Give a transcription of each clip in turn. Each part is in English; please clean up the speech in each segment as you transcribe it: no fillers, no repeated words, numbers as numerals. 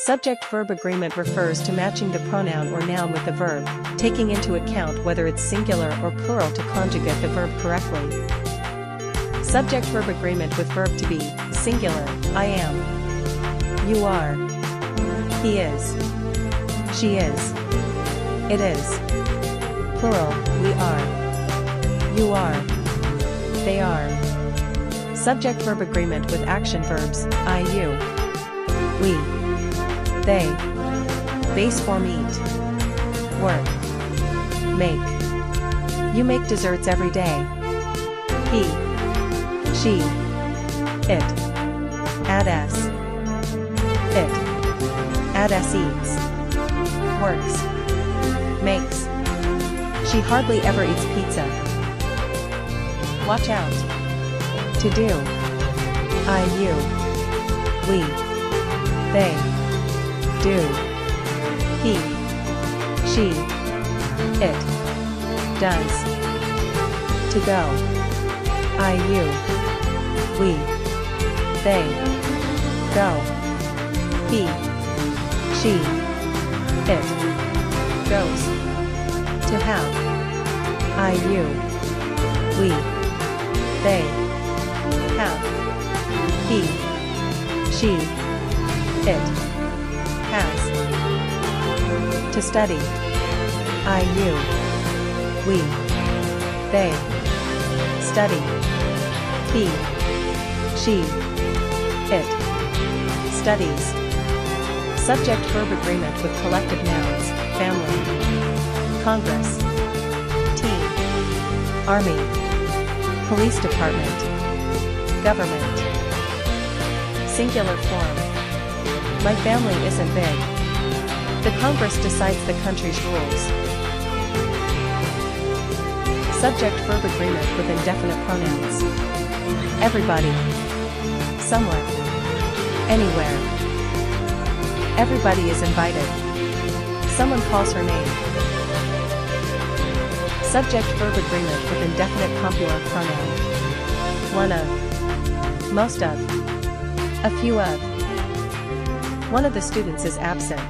Subject-verb agreement refers to matching the pronoun or noun with the verb, taking into account whether it's singular or plural to conjugate the verb correctly. Subject-verb agreement with verb to be, singular, I am. You are. He is. She is. It is. Plural, we are. You are. They are. Subject-verb agreement with action verbs, I, you. We. They. Base form eat. Work. Make. You make desserts every day. He. She. It. Add s. It. Add s eats. Works. Makes. She hardly ever eats pizza. Watch out. To do. I, you. We. They. Do. He. She. It. Does. To go. I, you. We. They. Go. He. She. It. Goes. To have. I, you. We. They. Have. He. She. It. Has. To study. I, you. We. They. Study. He. She. It. Studies. Subject-verb agreement with collective nouns, family. Congress. Team. Army. Police department. Government. Singular form. My family isn't big. The Congress decides the country's rules. Subject-verb agreement with indefinite pronouns. Everybody. Somewhere. Anywhere. Everybody is invited. Someone calls her name. Subject-verb agreement with indefinite compular pronoun. One of. Most of. A few of. One of the students is absent.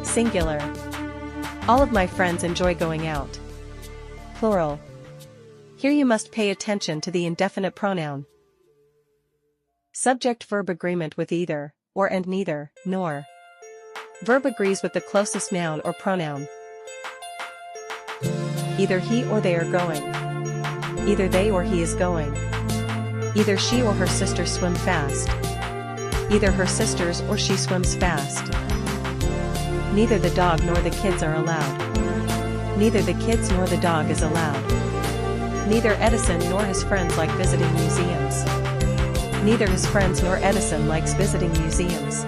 Singular. All of my friends enjoy going out. Plural. Here you must pay attention to the indefinite pronoun. Subject-verb agreement with either, or and neither, nor. Verb agrees with the closest noun or pronoun. Either he or they are going. Either they or he is going. Either she or her sister swim fast. Either her sisters or she swims fast. Neither the dog nor the kids are allowed. Neither the kids nor the dog is allowed. Neither Edison nor his friends like visiting museums. Neither his friends nor Edison likes visiting museums.